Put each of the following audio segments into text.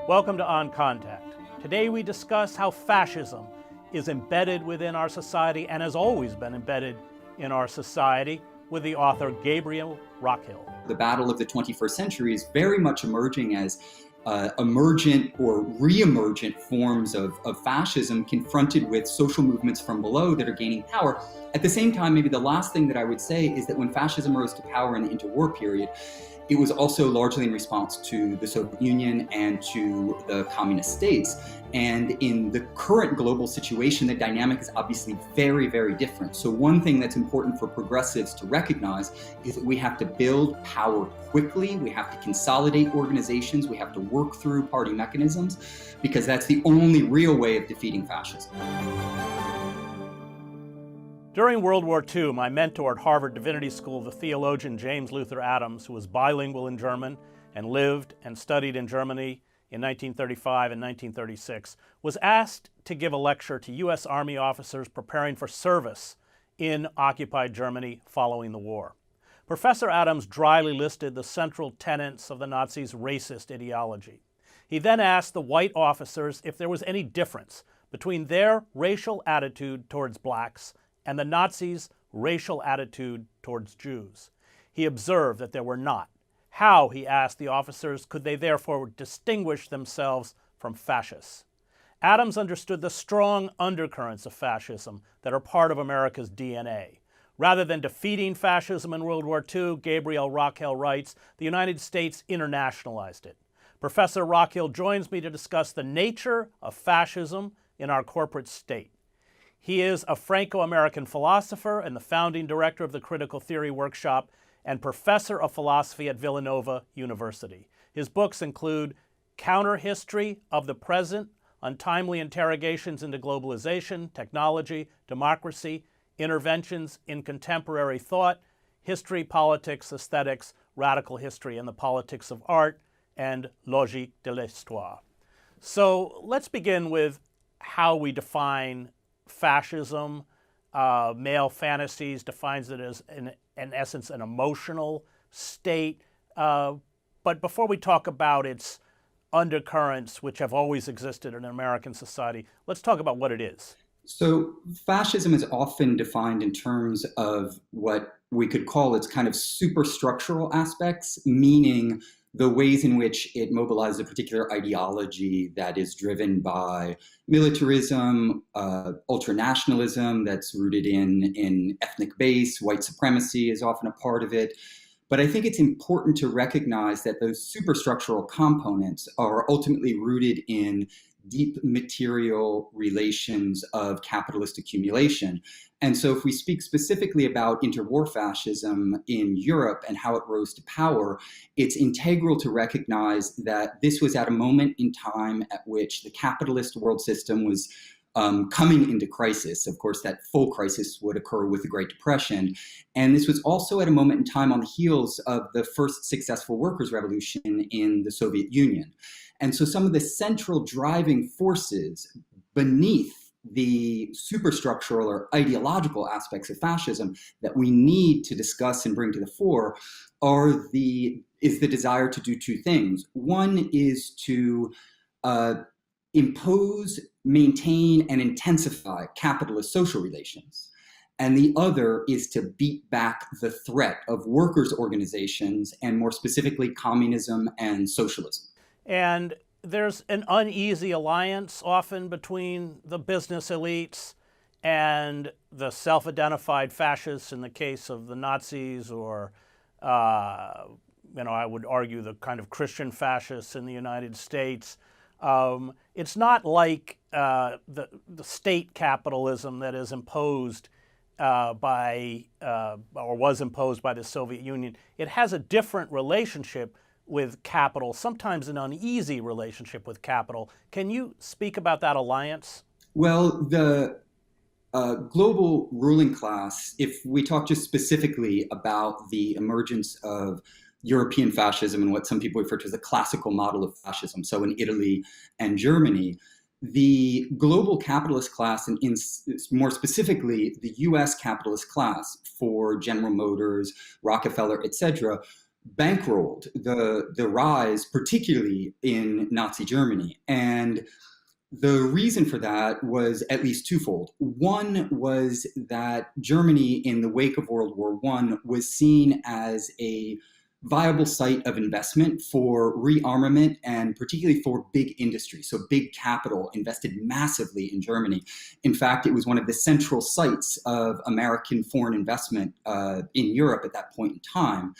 Welcome to On Contact. Today we discuss how fascism is embedded within our society and has always been embedded in our society with the author Gabriel Rockhill. The battle of the 21st century is very much emerging as emergent or re-emergent forms of fascism confronted with social movements from below that are gaining power. At the same time, maybe the last thing that I would say is that when fascism rose to power in the interwar period, it was also largely in response to the Soviet Union and to the communist states. And in the current global situation, the dynamic is obviously very, very different. So one thing that's important for progressives to recognize is that we have to build power quickly. We have to consolidate organizations. We have to work through party mechanisms, because that's the only real way of defeating fascism. During World War II, my mentor at Harvard Divinity School, the theologian James Luther Adams, who was bilingual in German and lived and studied in Germany in 1935 and 1936, was asked to give a lecture to U.S. Army officers preparing for service in occupied Germany following the war. Professor Adams dryly listed the central tenets of the Nazis' racist ideology. He then asked the white officers if there was any difference between their racial attitude towards blacks and the Nazis' racial attitude towards Jews. He observed that there were not. How, he asked the officers, could they therefore distinguish themselves from fascists? Adams understood the strong undercurrents of fascism that are part of America's DNA. Rather than defeating fascism in World War II, Gabriel Rockhill writes, the United States internationalized it. Professor Rockhill joins me to discuss the nature of fascism in our corporate state. He is a Franco-American philosopher and the founding director of the Critical Theory Workshop and professor of philosophy at Villanova University. His books include Counter-History of the Present, Untimely Interrogations into Globalization, Technology, Democracy, Interventions in Contemporary Thought, History, Politics, Aesthetics, Radical History, and the Politics of Art, and Logique de l'Histoire. So let's begin with how we define fascism. Male Fantasies defines it as, in essence, an emotional state. But before we talk about its undercurrents, which have always existed in American society, let's talk about what it is. So fascism is often defined in terms of what we could call its kind of superstructural aspects, meaning the ways in which it mobilizes a particular ideology that is driven by militarism, ultranationalism that's rooted in ethnic base, white supremacy is often a part of it. But I think it's important to recognize that those superstructural components are ultimately rooted in deep material relations of capitalist accumulation. And so if we speak specifically about interwar fascism in Europe and how it rose to power, it's integral to recognize that this was at a moment in time at which the capitalist world system was coming into crisis. Of course, that full crisis would occur with the Great Depression. And this was also at a moment in time on the heels of the first successful workers' revolution in the Soviet Union. And so some of the central driving forces beneath the superstructural or ideological aspects of fascism that we need to discuss and bring to the fore is the desire to do two things. One is to impose, maintain, and intensify capitalist social relations. And the other is to beat back the threat of workers' organizations, and more specifically, communism and socialism. And there's an uneasy alliance often between the business elites and the self-identified fascists in the case of the Nazis, or, I would argue the kind of Christian fascists in the United States. It's not like the state capitalism that is imposed or was imposed by the Soviet Union. It has a different relationship with capital, sometimes an uneasy relationship with capital. Can you speak about that alliance? Well, the global ruling class, if we talk just specifically about the emergence of European fascism and what some people refer to as the classical model of fascism, so in Italy and Germany, the global capitalist class, and more specifically the US capitalist class for General Motors, Rockefeller, et cetera, bankrolled the rise, particularly in Nazi Germany. And the reason for that was at least twofold. One was that Germany, in the wake of World War I, was seen as a viable site of investment for rearmament and particularly for big industry. So big capital invested massively in Germany. In fact, it was one of the central sites of American foreign investment in Europe at that point in time.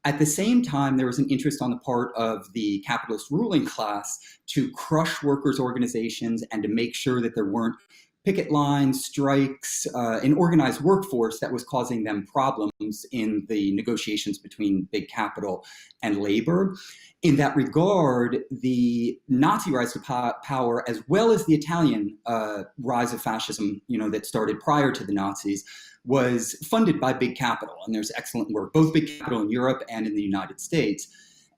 At the same time, there was an interest on the part of the capitalist ruling class to crush workers' organizations and to make sure that there weren't picket lines, strikes, an organized workforce that was causing them problems in the negotiations between big capital and labor. In that regard, the Nazi rise to power, as well as the Italian rise of fascism, that started prior to the Nazis, was funded by big capital. And there's excellent work, both big capital in Europe and in the United States.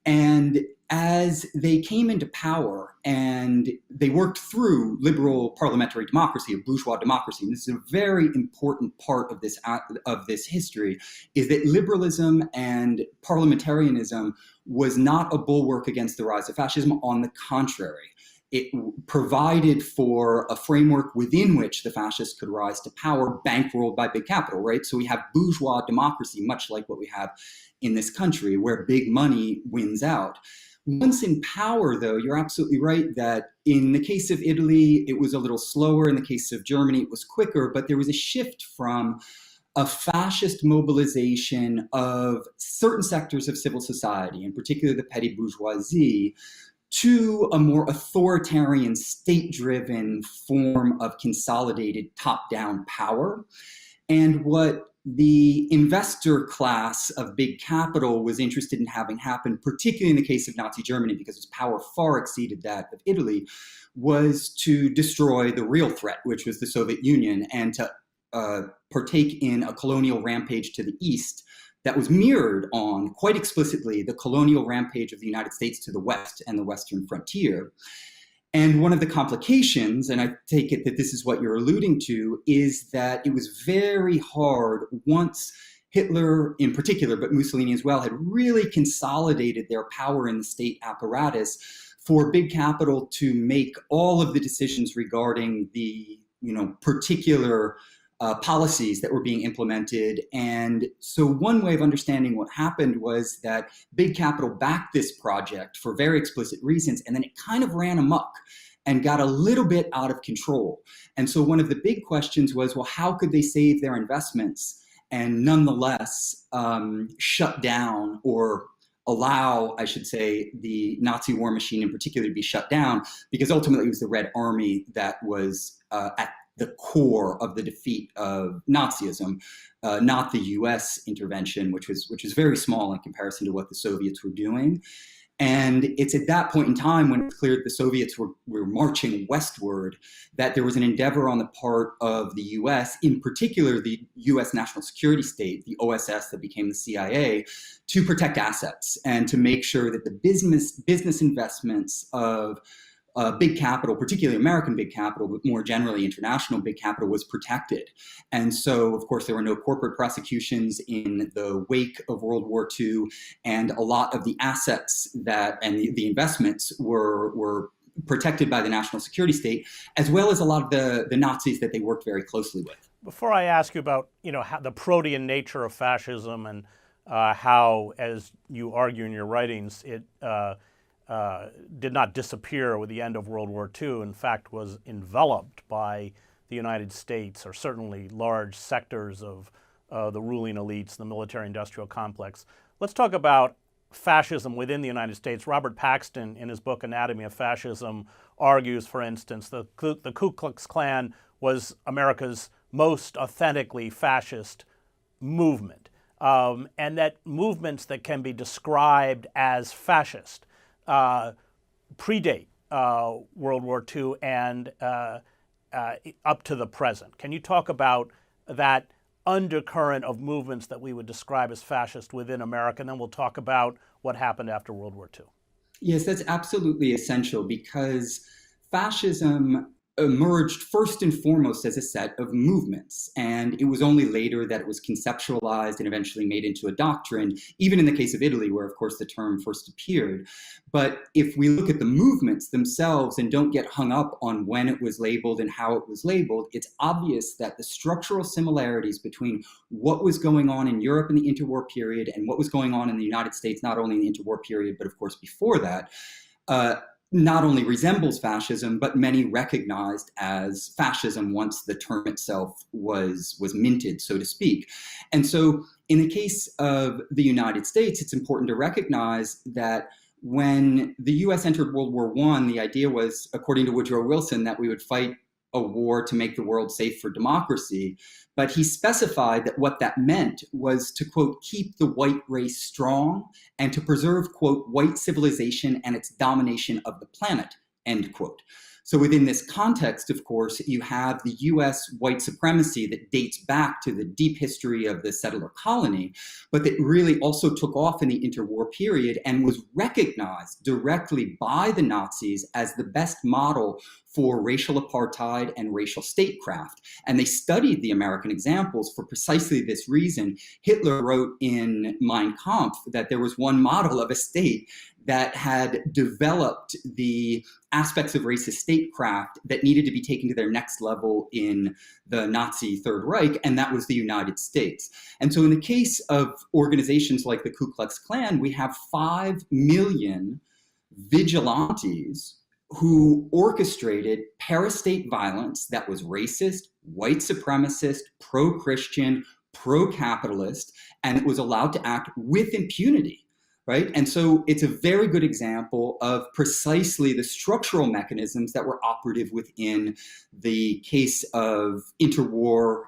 And as they came into power and they worked through liberal parliamentary democracy, a bourgeois democracy, and this is a very important part of this history, is that liberalism and parliamentarianism was not a bulwark against the rise of fascism. On the contrary, it provided for a framework within which the fascists could rise to power, bankrolled by big capital, right? So we have bourgeois democracy, much like what we have in this country, where big money wins out. Once in power, though, you're absolutely right that in the case of Italy, it was a little slower. In the case of Germany, it was quicker, but there was a shift from a fascist mobilization of certain sectors of civil society, in particular the petty bourgeoisie, to a more authoritarian, state-driven form of consolidated top-down power. And what the investor class of big capital was interested in having happen, particularly in the case of Nazi Germany, because its power far exceeded that of Italy, was to destroy the real threat, which was the Soviet Union, and to partake in a colonial rampage to the east that was mirrored on, quite explicitly, the colonial rampage of the United States to the west and the western frontier. And one of the complications, and I take it that this is what you're alluding to, is that it was very hard once Hitler in particular, but Mussolini as well, had really consolidated their power in the state apparatus, for big capital to make all of the decisions regarding the particular policies that were being implemented. And so one way of understanding what happened was that big capital backed this project for very explicit reasons, and then it kind of ran amok and got a little bit out of control. And so one of the big questions was, well, how could they save their investments and nonetheless shut down, or allow, I should say, the Nazi war machine in particular to be shut down, because ultimately it was the Red Army that was at the core of the defeat of Nazism, not the U.S. intervention, which was very small in comparison to what the Soviets were doing. And it's at that point in time, when it's clear that the Soviets were marching westward, that there was an endeavor on the part of the U.S., in particular the U.S. national security state, the OSS that became the CIA, to protect assets and to make sure that the business investments of big capital, particularly American big capital, but more generally international big capital, was protected. And so, of course, there were no corporate prosecutions in the wake of World War II, and a lot of the assets and the investments were protected by the national security state, as well as a lot of the Nazis that they worked very closely with. Before I ask you about how the protean nature of fascism and how, as you argue in your writings, it did not disappear with the end of World War II, in fact was enveloped by the United States, or certainly large sectors of the ruling elites, the military-industrial complex. Let's talk about fascism within the United States. Robert Paxton, in his book Anatomy of Fascism, argues, for instance, the Ku Klux Klan was America's most authentically fascist movement, and that movements that can be described as fascist predate World War II and up to the present. Can you talk about that undercurrent of movements that we would describe as fascist within America, and then we'll talk about what happened after World War II? Yes, that's absolutely essential, because fascism emerged first and foremost as a set of movements. And it was only later that it was conceptualized and eventually made into a doctrine, even in the case of Italy, where, of course, the term first appeared. But if we look at the movements themselves and don't get hung up on when it was labeled and how it was labeled, it's obvious that the structural similarities between what was going on in Europe in the interwar period and what was going on in the United States, not only in the interwar period, but of course before that, not only resembles fascism, but many recognized as fascism once the term itself was minted, so to speak. And so in the case of the United States, it's important to recognize that when the US entered World War I, the idea was, according to Woodrow Wilson, that we would fight a war to make the world safe for democracy. But he specified that what that meant was to, quote, keep the white race strong and to preserve, quote, white civilization and its domination of the planet, end quote. So within this context, of course, you have the US white supremacy that dates back to the deep history of the settler colony, but that really also took off in the interwar period and was recognized directly by the Nazis as the best model for racial apartheid and racial statecraft. And they studied the American examples for precisely this reason. Hitler wrote in Mein Kampf that there was one model of a state that had developed the aspects of racist statecraft that needed to be taken to their next level in the Nazi Third Reich, and that was the United States. And so in the case of organizations like the Ku Klux Klan, we have 5 million vigilantes who orchestrated parastate violence that was racist, white supremacist, pro-Christian, pro-capitalist, and it was allowed to act with impunity. Right? And so it's a very good example of precisely the structural mechanisms that were operative within the case of interwar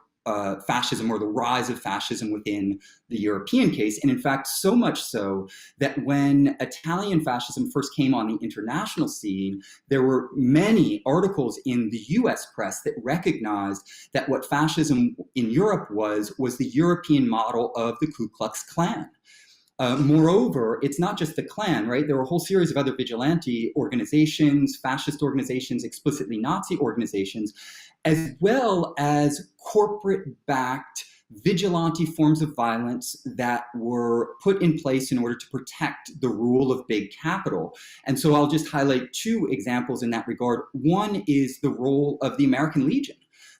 fascism, or the rise of fascism within the European case. And in fact, so much so that when Italian fascism first came on the international scene, there were many articles in the US press that recognized that what fascism in Europe was the European model of the Ku Klux Klan. Moreover, it's not just the Klan, right? There were a whole series of other vigilante organizations, fascist organizations, explicitly Nazi organizations, as well as corporate-backed vigilante forms of violence that were put in place in order to protect the rule of big capital. And so I'll just highlight 2 examples in that regard. One is the role of the American Legion.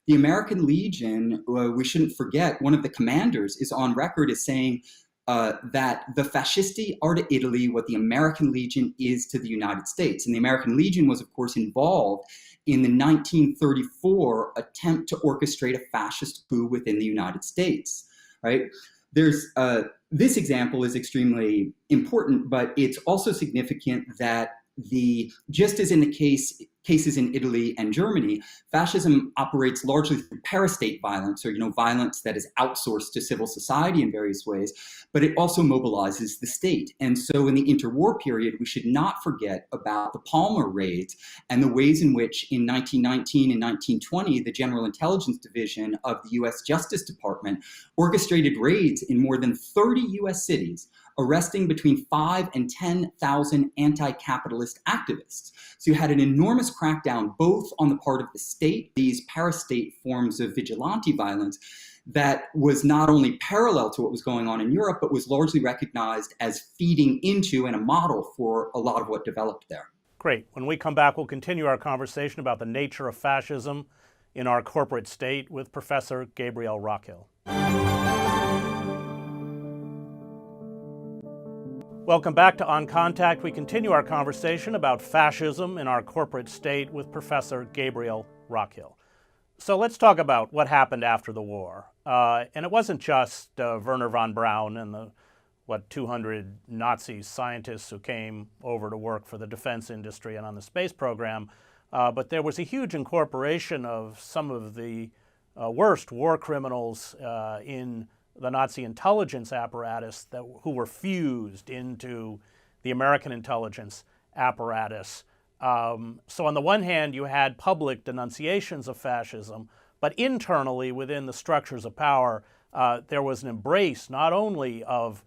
The American Legion, we shouldn't forget, one of the commanders is on record as saying, that the fascisti are to Italy what the American Legion is to the United States. And the American Legion was, of course, involved in the 1934 attempt to orchestrate a fascist coup within the United States, right? There's this example is extremely important, but it's also significant that just as in the cases in Italy and Germany, fascism operates largely through parastate violence, or violence that is outsourced to civil society in various ways, but it also mobilizes the state. And so in the interwar period, we should not forget about the Palmer raids and the ways in which in 1919 and 1920, the General Intelligence Division of the US Justice Department orchestrated raids in more than 30 US cities, arresting between 5,000 and 10,000 anti-capitalist activists. So you had an enormous crackdown both on the part of the state, these parastate forms of vigilante violence, that was not only parallel to what was going on in Europe, but was largely recognized as feeding into and a model for a lot of what developed there. Great. When we come back, we'll continue our conversation about the nature of fascism in our corporate state with Professor Gabriel Rockhill. Welcome back to On Contact. We continue our conversation about fascism in our corporate state with Professor Gabriel Rockhill. So let's talk about what happened after the war. And it wasn't just Wernher von Braun and the 200 Nazi scientists who came over to work for the defense industry and on the space program, but there was a huge incorporation of some of the worst war criminals in the Nazi intelligence apparatus who were fused into the American intelligence apparatus. So on the one hand, you had public denunciations of fascism, but internally within the structures of power, there was an embrace not only of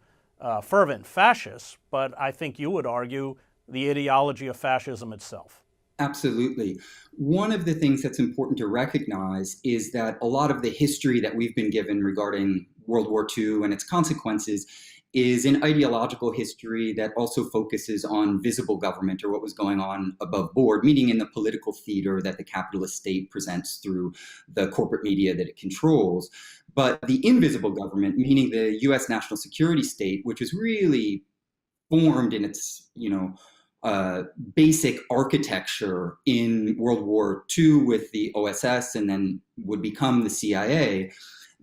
fervent fascists, but I think you would argue the ideology of fascism itself. Absolutely. One of the things that's important to recognize is that a lot of the history that we've been given regarding World War II and its consequences is an ideological history that also focuses on visible government, or what was going on above board, meaning in the political theater that the capitalist state presents through the corporate media that it controls. But the invisible government, meaning the US national security state, which was really formed in its, basic architecture in World War II with the OSS and then would become the CIA,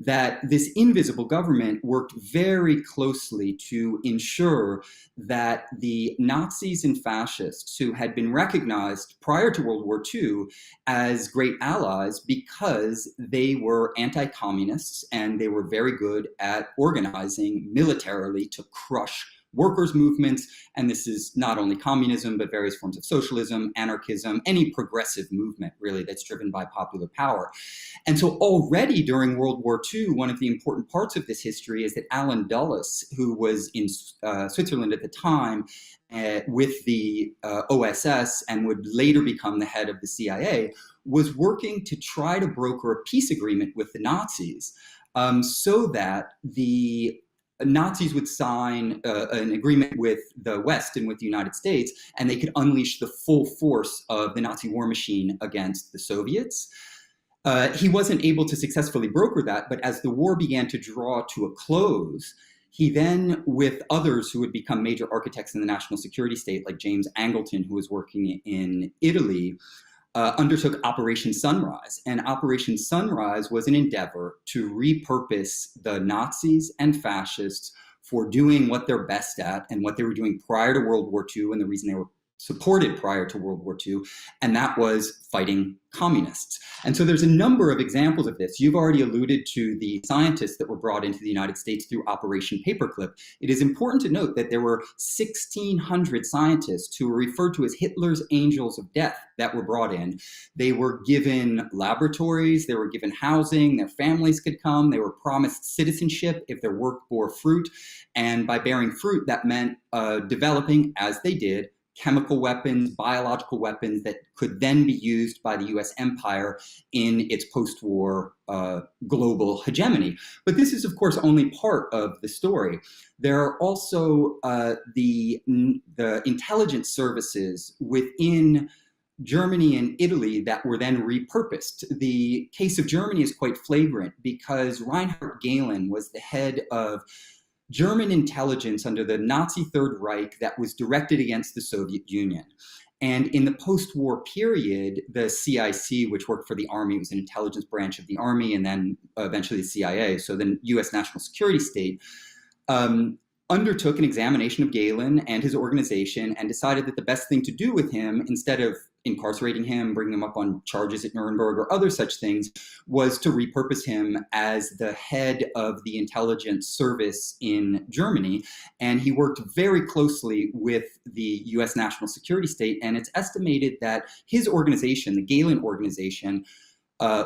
that this invisible government worked very closely to ensure that the Nazis and fascists, who had been recognized prior to World War II as great allies because they were anti-communists and they were very good at organizing militarily to crush workers' movements, and this is not only communism, but various forms of socialism, anarchism, any progressive movement, really, that's driven by popular power. And so already during World War II, one of the important parts of this history is that Alan Dulles, who was in Switzerland at the time with the OSS and would later become the head of the CIA, was working to try to broker a peace agreement with the Nazis so that the Nazis would sign an agreement with the West and with the United States, and they could unleash the full force of the Nazi war machine against the Soviets. He wasn't able to successfully broker that, but as the war began to draw to a close, he then, with others who would become major architects in the national security state, like James Angleton, who was working in Italy, undertook Operation Sunrise. And Operation Sunrise was an endeavor to repurpose the Nazis and fascists for doing what they're best at and what they were doing prior to World War II, and the reason they were supported prior to World War II, and that was fighting communists. And so there's a number of examples of this. You've already alluded to the scientists that were brought into the United States through Operation Paperclip. It is important to note that there were 1,600 scientists who were referred to as Hitler's angels of death that were brought in. They were given laboratories, they were given housing, their families could come, they were promised citizenship if their work bore fruit. And by bearing fruit, that meant developing, as they did, chemical weapons, biological weapons that could then be used by the US empire in its post-war global hegemony. But this is, of course, only part of the story. There are also the intelligence services within Germany and Italy that were then repurposed. The case of Germany is quite flagrant because Reinhard Gehlen was the head of German intelligence under the Nazi Third Reich that was directed against the Soviet Union. And in the post-war period, the CIC, which worked for the Army, was an intelligence branch of the Army, and then eventually the CIA, so the US National Security State, undertook an examination of Gehlen and his organization and decided that the best thing to do with him, instead of incarcerating him, bringing him up on charges at Nuremberg or other such things, was to repurpose him as the head of the intelligence service in Germany. And he worked very closely with the US National Security State, and it's estimated that his organization, the Gehlen organization,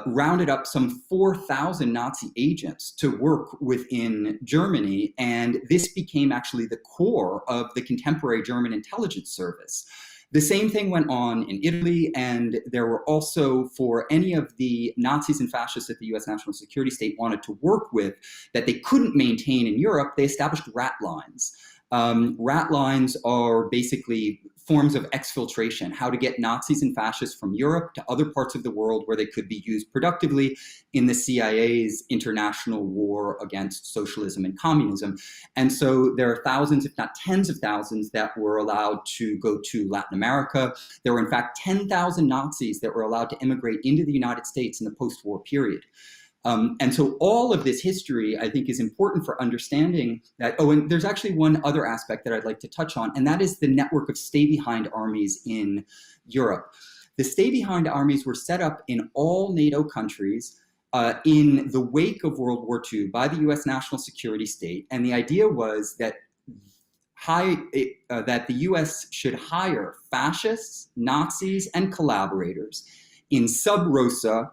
rounded up some 4,000 Nazi agents to work within Germany, and this became actually the core of the contemporary German intelligence service. The same thing went on in Italy, and there were also, for any of the Nazis and fascists that the US National Security State wanted to work with that they couldn't maintain in Europe, they established rat lines. Rat lines are basically forms of exfiltration, how to get Nazis and fascists from Europe to other parts of the world where they could be used productively in the CIA's international war against socialism and communism. And so there are thousands, if not tens of thousands, that were allowed to go to Latin America. There were, in fact, 10,000 Nazis that were allowed to immigrate into the United States in the post-war period. And so all of this history, I think, is important for understanding that. Oh, and there's actually one other aspect that I'd like to touch on, and that is the network of stay-behind armies in Europe. The stay-behind armies were set up in all NATO countries in the wake of World War II by the US National Security State. And the idea was that that the US should hire fascists, Nazis, and collaborators in sub-rosa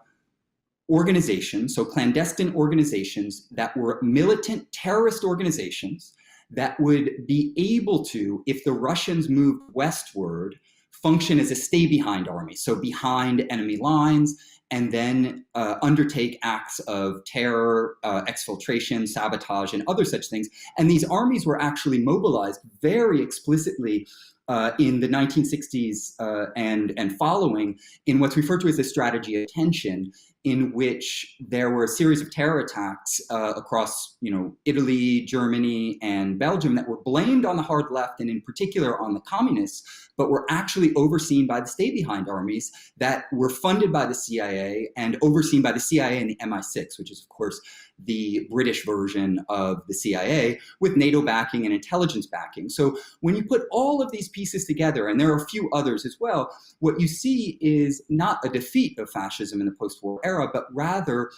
organizations, so clandestine organizations that were militant terrorist organizations that would be able to, if the Russians moved westward, function as a stay-behind army, so behind enemy lines, and then undertake acts of terror, exfiltration, sabotage, and other such things. And these armies were actually mobilized very explicitly in the 1960s and following in what's referred to as the strategy of tension, in which there were a series of terror attacks across, Italy, Germany, and Belgium that were blamed on the hard left and in particular on the communists, but were actually overseen by the stay-behind armies that were funded by the CIA and overseen by the CIA and the MI6, which is, of course, the British version of the CIA, with NATO backing and intelligence backing. So when you put all of these pieces together, and there are a few others as well, what you see is not a defeat of fascism in the post-war era, but rather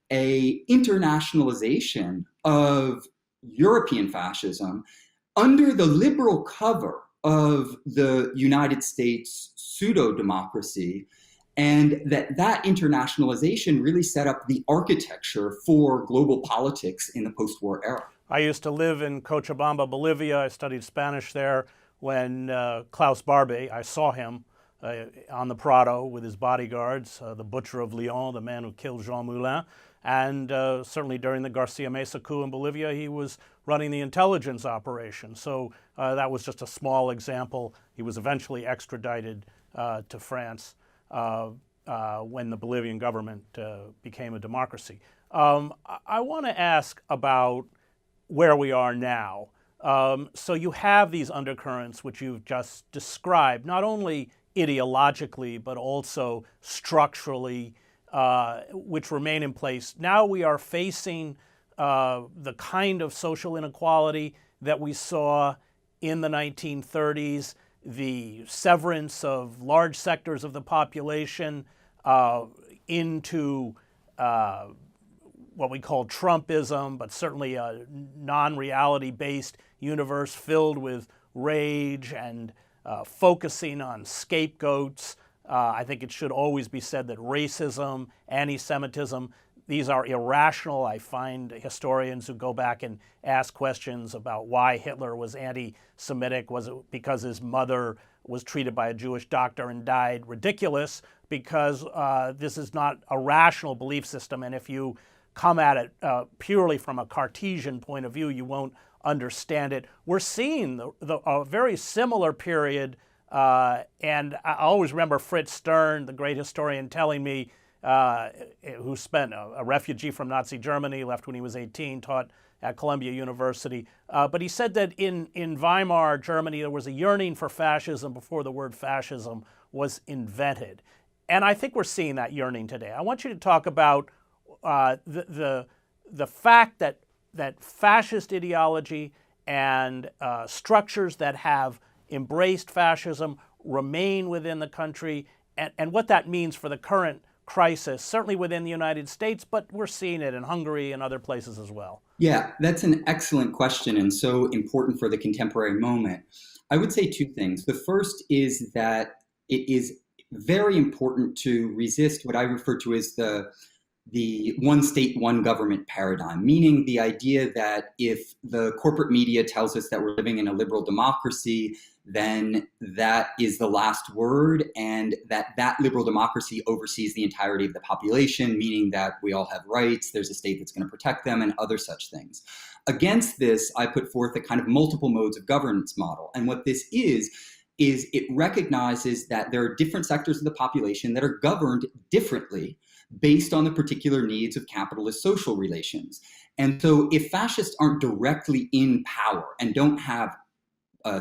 a internationalization of European fascism under the liberal cover of the United States pseudo-democracy, and that internationalization really set up the architecture for global politics in the post-war era. I used to live in Cochabamba, Bolivia. I studied Spanish there when Klaus Barbie, I saw him on the Prado with his bodyguards, the butcher of Lyon, the man who killed Jean Moulin. And certainly during the Garcia Mesa coup in Bolivia, he was running the intelligence operation. So that was just a small example. He was eventually extradited to France when the Bolivian government became a democracy. I want to ask about where we are now. So you have these undercurrents, which you've just described, not only ideologically, but also structurally, which remain in place. Now we are facing the kind of social inequality that we saw in the 1930s, the severance of large sectors of the population into what we call Trumpism, but certainly a non-reality based universe filled with rage and focusing on scapegoats. I think it should always be said that racism, anti-Semitism, these are irrational. I find historians who go back and ask questions about why Hitler was anti-Semitic. Was it because his mother was treated by a Jewish doctor and died? Ridiculous, because this is not a rational belief system, and if you come at it purely from a Cartesian point of view, you won't understand it. We're seeing a very similar period, and I always remember Fritz Stern, the great historian, telling me, who spent a refugee from Nazi Germany, left when he was 18, taught at Columbia University. But he said that in Weimar, Germany, there was a yearning for fascism before the word fascism was invented. And I think we're seeing that yearning today. I want you to talk about the fact that fascist ideology and structures that have embraced fascism remain within the country, and what that means for the current crisis, certainly within the United States, but we're seeing it in Hungary and other places as well. Yeah, that's an excellent question and so important for the contemporary moment. I would say two things. The first is that it is very important to resist what I refer to as the one state, one government paradigm, meaning the idea that if the corporate media tells us that we're living in a liberal democracy, then that is the last word, and that liberal democracy oversees the entirety of the population, meaning that we all have rights, there's a state that's going to protect them, and other such things. Against this, I put forth a kind of multiple modes of governance model. And what this is it recognizes that there are different sectors of the population that are governed differently based on the particular needs of capitalist social relations. And so if fascists aren't directly in power and don't have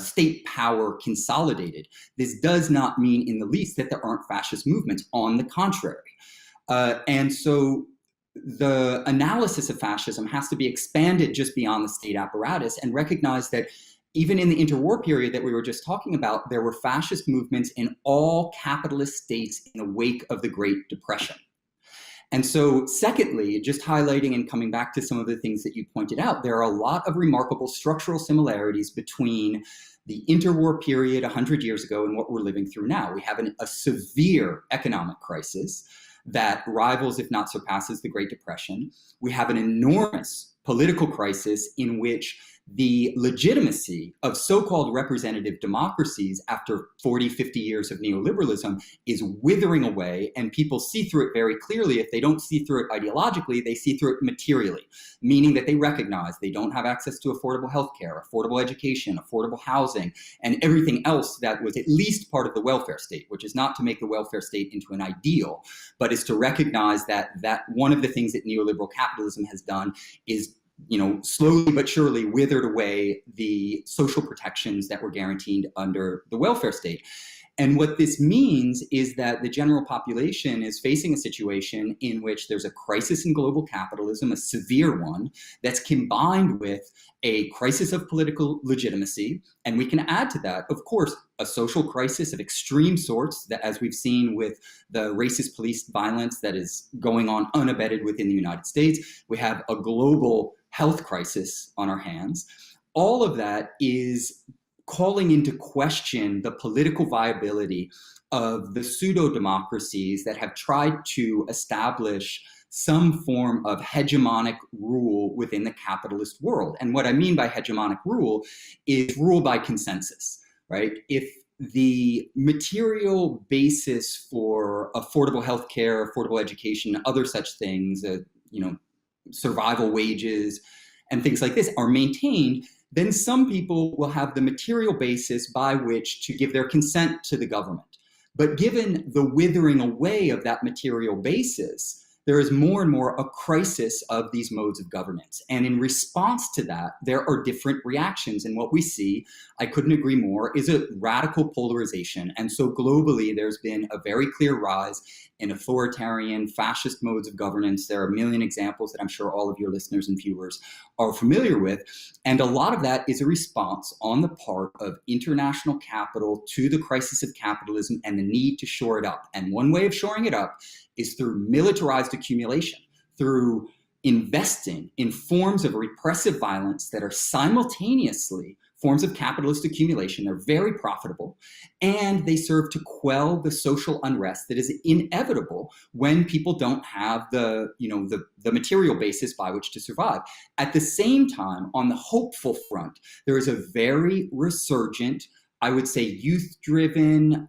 state power consolidated, this does not mean in the least that there aren't fascist movements. On the contrary. And so the analysis of fascism has to be expanded just beyond the state apparatus and recognize that even in the interwar period that we were just talking about, there were fascist movements in all capitalist states in the wake of the Great Depression. And so secondly, just highlighting and coming back to some of the things that you pointed out, there are a lot of remarkable structural similarities between the interwar period 100 years ago and what we're living through now. We have a severe economic crisis that rivals, if not surpasses, the Great Depression. We have an enormous political crisis in which the legitimacy of so-called representative democracies after 40, 50 years of neoliberalism is withering away, and people see through it very clearly. If they don't see through it ideologically, they see through it materially, meaning that they recognize they don't have access to affordable healthcare, affordable education, affordable housing, and everything else that was at least part of the welfare state, which is not to make the welfare state into an ideal, but is to recognize that one of the things that neoliberal capitalism has done is, slowly but surely withered away the social protections that were guaranteed under the welfare state. And what this means is that the general population is facing a situation in which there's a crisis in global capitalism, a severe one, that's combined with a crisis of political legitimacy. And we can add to that, of course, a social crisis of extreme sorts, that, as we've seen with the racist police violence that is going on unabated within the United States. We have a global health crisis on our hands. All of that is calling into question the political viability of the pseudo-democracies that have tried to establish some form of hegemonic rule within the capitalist world. And what I mean by hegemonic rule is rule by consensus, right? If the material basis for affordable healthcare, affordable education, other such things, survival wages, and things like this are maintained, then some people will have the material basis by which to give their consent to the government. But given the withering away of that material basis, there is more and more a crisis of these modes of governance. And in response to that, there are different reactions. And what we see, I couldn't agree more, is a radical polarization. And so globally, there's been a very clear rise in authoritarian, fascist modes of governance. There are a million examples that I'm sure all of your listeners and viewers are familiar with. And a lot of that is a response on the part of international capital to the crisis of capitalism and the need to shore it up. And one way of shoring it up is through militarized accumulation, through investing in forms of repressive violence that are simultaneously forms of capitalist accumulation. They're very profitable, and they serve to quell the social unrest that is inevitable when people don't have the material basis by which to survive. At the same time, on the hopeful front, there is a very resurgent, I would say, youth-driven,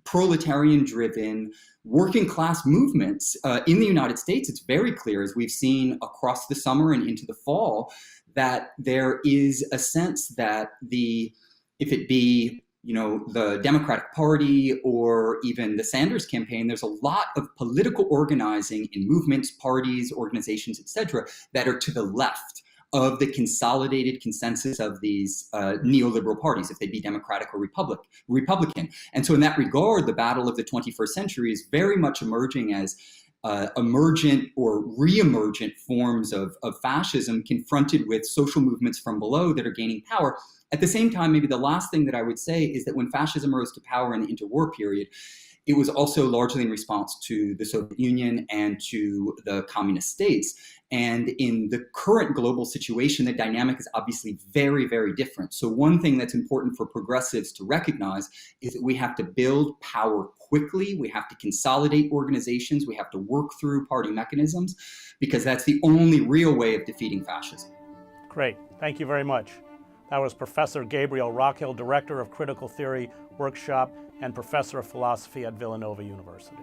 proletarian-driven, working-class movements in the United States. It's very clear, as we've seen across the summer and into the fall, that there is a sense that if it be the Democratic Party or even the Sanders campaign, there's a lot of political organizing in movements, parties, organizations, etc., that are to the left of the consolidated consensus of these neoliberal parties, if they be Democratic or Republican. And so in that regard, the battle of the 21st century is very much emerging as emergent or re-emergent forms of fascism confronted with social movements from below that are gaining power. At the same time, maybe the last thing that I would say is that when fascism rose to power in the interwar period, it was also largely in response to the Soviet Union and to the communist states. And in the current global situation, the dynamic is obviously very, very different. So one thing that's important for progressives to recognize is that we have to build power quickly. We have to consolidate organizations. We have to work through party mechanisms, because that's the only real way of defeating fascism. Great. Thank you very much. That was Professor Gabriel Rockhill, Director of Critical Theory Workshop and Professor of Philosophy at Villanova University.